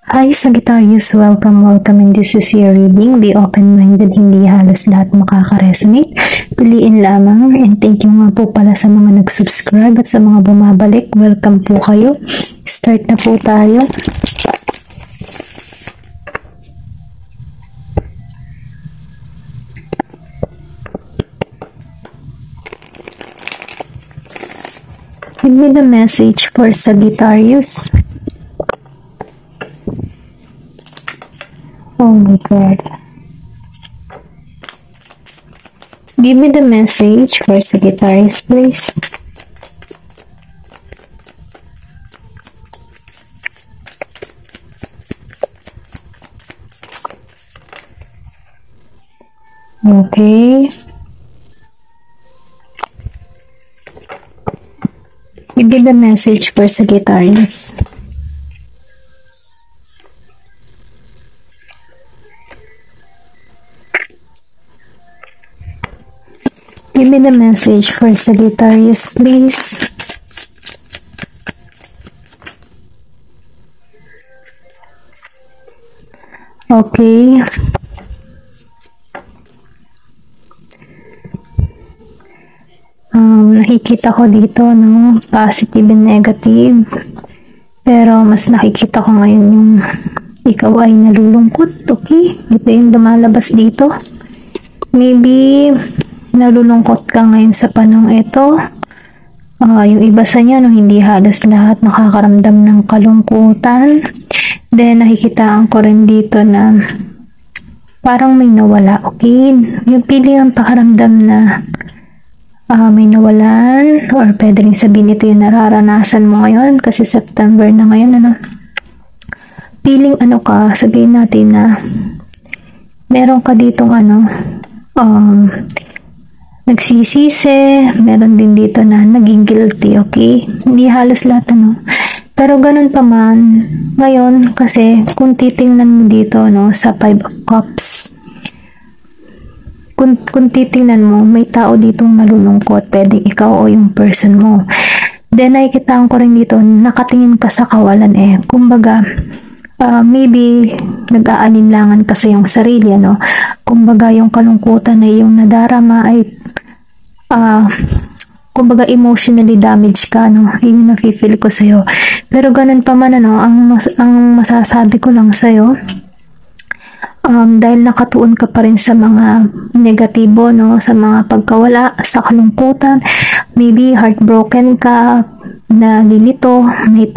Hi Sagittarius, welcome and this is your reading. Be open-minded, hindi halos lahat makaka-resonate. Piliin lamang, and thank you nga po pala sa mga nag-subscribe at sa mga bumabalik. Welcome po kayo. Start na po tayo. Give me the message for Sagittarius. Oh my God. Give me the message for Sagittarius, please. Okay. Give me the message for Sagittarius. Give me the message for Sagittarius, please. Okay. Nakikita ko dito, no? Positive and negative. Pero mas nakikita ko ngayon yung ikaw ay nalulungkot, okay? Ito yung lumalabas dito. Maybe nalulungkot ka ngayon sa panahong ito. Yung iba sa inyo, no, hindi halos lahat nakakaramdam ng kalungkutan. Then, nakikitaan ko rin dito na parang may nawala, okay? Yung pili ang pakaramdam na may nawalan, or pwede rin sabihin ito yung nararanasan mo ngayon kasi September na ngayon, ano? Feeling ano ka, sabihin natin na meron ka ditong nagsisisi, meron din dito na naging guilty, okay? Hindi halos lahat, ano? Pero ganun pa man, ngayon, kasi kung titingnan mo dito, no, sa 5 of Cups, kung titingnan mo, may tao ditong nalulungkot, pwedeng ikaw o yung person mo. Then, nakikitaan ko rin dito, nakatingin ka sa kawalan eh. Kumbaga, maybe nag-aalinlangan ka sa iyong sarili, ano? Kumbaga, yung kalungkutan na yung nadarama ay kumbaga emotionally damaged ka, no? Yun yung nafe-feel ko sa'yo. Pero ganun pa man, ano, ang masasabi ko lang sa'yo, dahil nakatuon ka pa rin sa mga negatibo, no, sa mga pagkawala, sa kalungkutan, maybe heartbroken ka, nalilito, may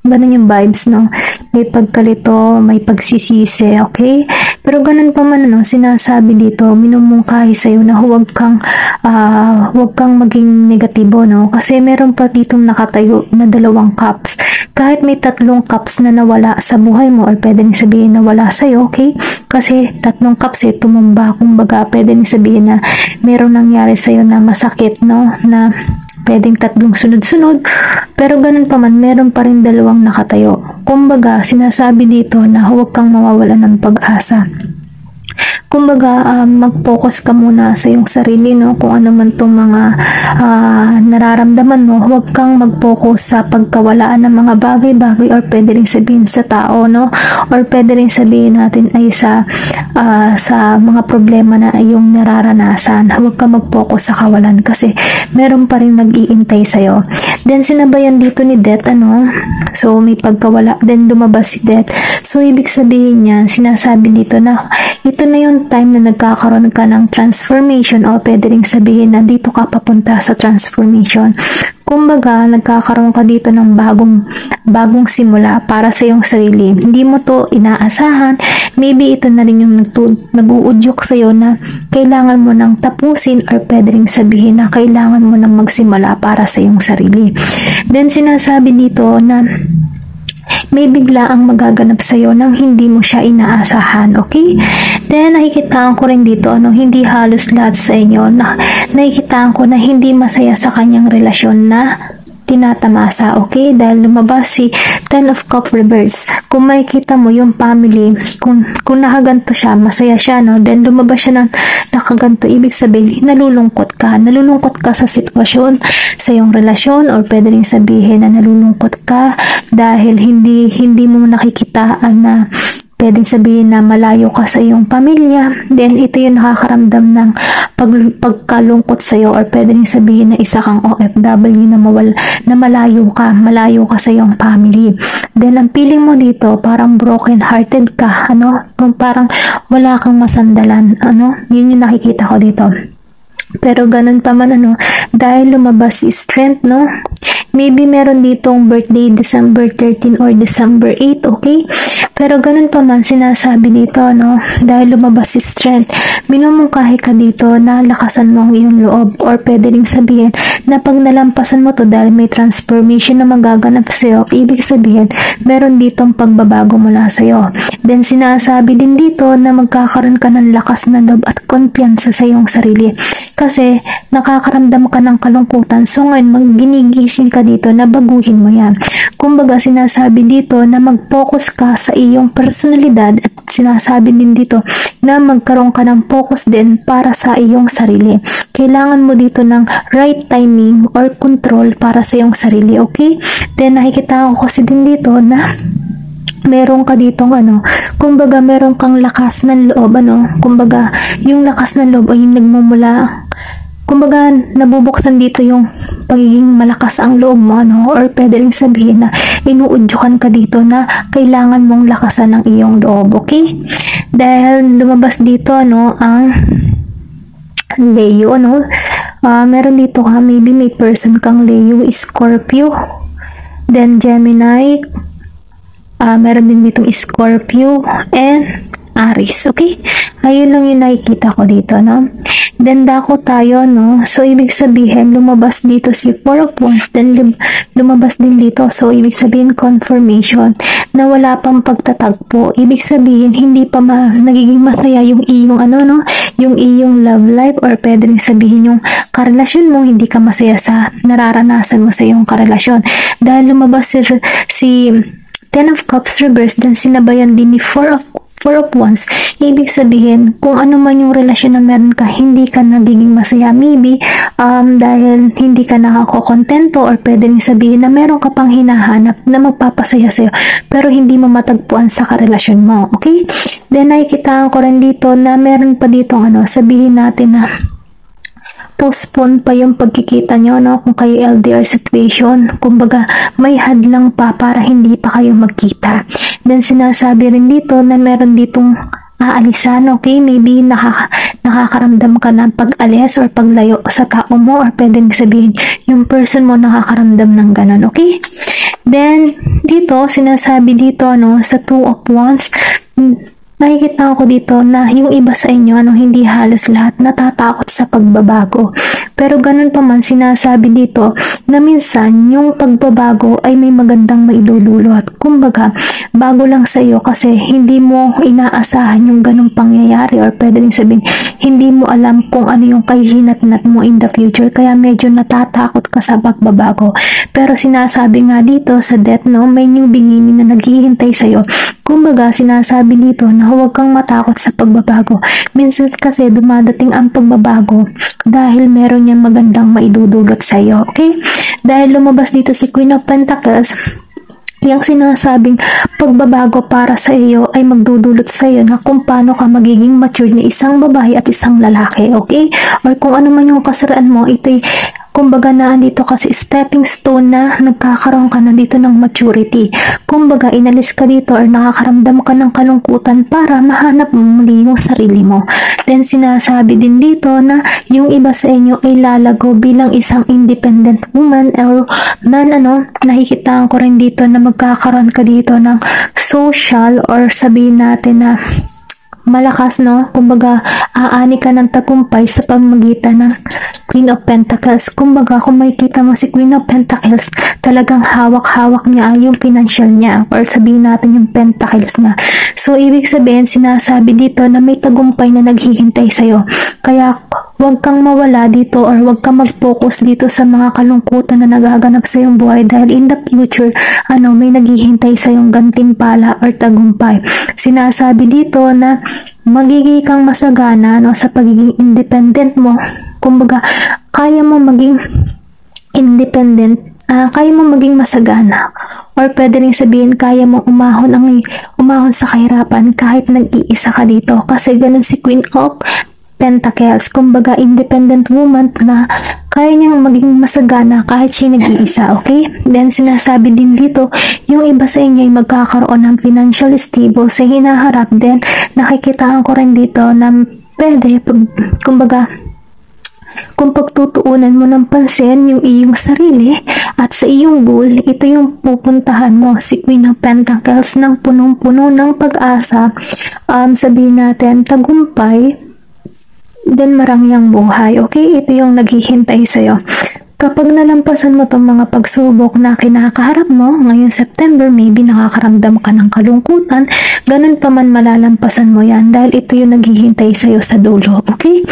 ganun yung vibes, no, may pagkalito, may pagsisisi, okay? Pero ganun pa man, no, sinasabi dito, minumungkahi sa'yo na huwag kang maging negatibo, no, kasi meron pa ditong nakatayo na 2 cups. Kahit may 3 cups na nawala sa buhay mo, or pwedeng sabihin na wala sa'yo, okay? Kasi 3 cups tumumba, kumbaga pwedeng sabihin na meron nangyari sa'yo na masakit, no? Na pwedeng 3 sunod-sunod, pero ganun pa man, meron pa rin 2 nakatayo. Kumbaga, sinasabi dito na huwag kang mawawala ng pag-asa. Kumbaga, mag-focus ka muna sa iyong sarili, no? Kung ano man itong mga nararamdaman mo, huwag kang mag-focus sa pagkawalaan ng mga bagay-bagay, or pwede rin sabihin sa tao, no? Or pwede rin sabihin natin ay sa mga problema na iyong nararanasan. Huwag kang mag-focus sa kawalan kasi meron pa rin nag-iintay sa'yo. Then, sinabayan dito ni Death, ano? So, may pagkawala. Then, lumabas si Death. So, ibig sabihin niya, sinasabi dito na ito na yung time na nagkakaroon ka ng transformation, o pwede rin sabihin na dito ka papunta sa transformation. Kumbaga, nagkakaroon ka dito ng bagong simula para sa iyong sarili. Hindi mo to inaasahan. Maybe ito na rin yung nag-uudyok sa'yo na kailangan mo nang tapusin, or pwede rin sabihin na kailangan mo nang magsimula para sa iyong sarili. Then, sinasabi dito na may bigla ang magaganap sa'yo nang hindi mo siya inaasahan, okay? Then, nakikitaan ko rin dito, hindi halos lahat sa inyo, nakikitaan ko na hindi masaya sa kanyang relasyon na tinatamasa, okay? Dahil lumabas si Ten of Cups reverse. Kung makikita mo yung family, kung nakaganto siya, masaya siya, no? Then lumabas siya ng nakaganto, ibig sabihin, nalulungkot ka sa sitwasyon, sa iyong relasyon, or pwede rin sabihin na nalulungkot ka dahil hindi mo nakikitaan na pwedeng sabihin na malayo ka sa iyong pamilya. Then, ito yung nakakaramdam ng pagkalungkot sa iyo, or pwedeng sabihin na isa kang OFW na malayo ka sa iyong family. Then, ang feeling mo dito, parang broken hearted ka, kung parang wala kang masandalan, yun yung nakikita ko dito. Pero ganun pa man, dahil lumabas si strength, maybe meron ditong birthday December 13 or December 8, okay? Pero ganun pa man, sinasabi dito, dahil lumabas si strength, minumungkahi ka dito na lakasan mo ang iyong loob, or pwede rin sabihin na pag nalampasan mo to dahil may transformation na magaganap sa'yo, ibig sabihin, meron ditong pagbabago mula sa'yo. Then, sinasabi din dito na magkakaroon ka ng lakas na loob at kumpiyansa sa iyong sarili. Kasi, nakakaramdam ka ng kalungkutan. So, ngayon, ginigising ka dito na baguhin mo yan. Kumbaga, sinasabi dito na mag-focus ka sa iyong personalidad, at sinasabi din dito na magkaroon ka ng focus din para sa iyong sarili. Kailangan mo dito ng right timing or control para sa iyong sarili, okay? Then, nakikita ko kasi din dito na meron ka ditong kumbaga meron kang lakas ng loob, kumbaga yung lakas ng loob ay nagmumula, kumbaga nabubuksan dito yung pagiging malakas ang loob mo, or pwede rin sabihin na inuudyukan ka dito na kailangan mong lakasan ang iyong loob, okay? Dahil lumabas dito ang Leo, meron dito ka, maybe may person kang Leo, Scorpio, then Gemini, meron din ditong Scorpio and Aries, okay? Ayun lang yung nakikita ko dito, Then, dako tayo, So, ibig sabihin, lumabas dito si Four of Wands, then lumabas din dito. So, ibig sabihin, confirmation na wala pang pagtatagpo. Ibig sabihin, hindi pa nagiging masaya yung iyong, yung iyong love life, or pwede rin sabihin yung karelasyon mo, hindi ka masaya sa nararanasan mo sa iyong karelasyon. Dahil lumabas si Ten of Cups reverse, then sinabayan din ni Four of Wands. Ibig sabihin, kung ano man yung relasyon na meron ka, hindi ka nagiging masaya. Maybe, dahil hindi ka nakakontento, or pwede rin sabihin na meron ka pang hinahanap na magpapasaya sa'yo, pero hindi mo matagpuan sa karelasyon mo. Okay? Then, nakikita ko rin dito na meron pa dito, sabihin natin na postpone pa yung pagkikita nyo, kung kayo LDR situation. Kumbaga, may hadlang pa para hindi pa kayo magkita. Then, sinasabi rin dito na meron ditong aalisan, okay? Maybe nakakaramdam ka ng pag-alis or paglayo sa tao mo, or pwedeng sabihin yung person mo nakakaramdam ng ganun, okay? Then, dito, sinasabi dito, sa Two of Wands, nakikita ko dito na yung iba sa inyo, hindi halos lahat natatakot sa pagbabago. Pero ganun pa man, sinasabi dito na minsan yung pagbabago ay may magandang maidudulot. Kumbaga, bago lang sa iyo kasi hindi mo inaasahan yung ganung pangyayari, or pwede rin sabihin, hindi mo alam kung ano yung kahihinatnat mo in the future, kaya medyo natatakot ka sa pagbabago. Pero sinasabi nga dito sa death, may new beginning na naghihintay sa iyo. Kumbaga, sinasabi dito na huwag kang matakot sa pagbabago. Minsan kasi dumadating ang pagbabago dahil meron niyang magandang maidudulot sa iyo. Okay? Dahil lumabas dito si Queen of Pentacles, yung sinasabing pagbabago para sa iyo ay magdudulot sa iyo na kung paano ka magiging mature na isang babae at isang lalaki. Okay? Or kung ano man yung kasiraan mo, ito'y kumbaga naandito kasi stepping stone na nagkakaroon ka na dito ng maturity. Kumbaga, inalis ka dito or nakakaramdam ka ng kalungkutan para mahanap mo muli yung sarili mo. Then, sinasabi din dito na yung iba sa inyo ay lalago bilang isang independent woman or man, nakikitaan ko rin dito na magkakaroon ka dito ng social, or sabihin natin na malakas, kumbaga aani ka ng tagumpay sa pamamagitan ng Queen of Pentacles. Kumbaga, kung makikita mo si Queen of Pentacles, talagang hawak-hawak niya yung financial niya, or sabihin natin yung Pentacles niya. So, ibig sabihin, sinasabi dito na may tagumpay na naghihintay sa'yo. Kaya, huwag kang mawala dito or huwag kang mag-focus dito sa mga kalungkutan na nagaganap sa iyong buhay dahil in the future, may naghihintay sa iyong gantimpala or tagumpay. Sinasabi dito na magiging kang masagana sa pagiging independent mo. Kumbaga, kaya mo maging independent, kaya mo maging masagana, or pwede rin sabihin kaya mo umahon sa kahirapan kahit nag-iisa ka dito, kasi ganun si Queen of Pentacles. Kumbaga, independent woman na kaya niyang maging masagana kahit siya nag-iisa, okay? Then, sinasabi din dito, yung iba sa inyo ay magkakaroon ng financial stable sa hinaharap. Then, nakikitaan ko rin dito na pwede, kumbaga, kung pagtutuunan mo ng pansin yung iyong sarili at sa iyong goal, ito yung pupuntahan mo, si Queen of Pentacles, ng punong-puno ng pag-asa, sabihin natin, tagumpay, then marangyang buhay, okay? Ito yung naghihintay sa'yo. Kapag nalampasan mo itong mga pagsubok na kinakaharap mo, ngayong September, maybe nakakaramdam ka ng kalungkutan, ganun pa man malalampasan mo yan dahil ito yung naghihintay sa'yo sa dulo, okay?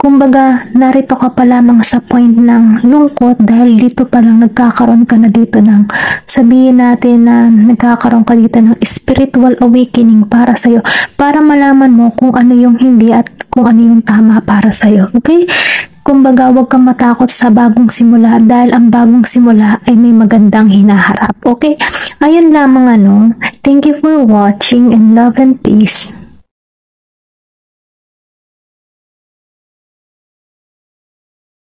Kumbaga, narito ka pa lamang sa point ng lungkot dahil dito pa lang nagkakaroon ka na dito ng, sabihin natin na nagkakaroon ka dito ng spiritual awakening para sa'yo, para malaman mo kung ano yung hindi at kung ano yung tama para sa'yo, okay? Kumbaga, huwag kang matakot sa bagong simula dahil ang bagong simula ay may magandang hinaharap. Okay? Ayan lamang Thank you for watching and love and peace.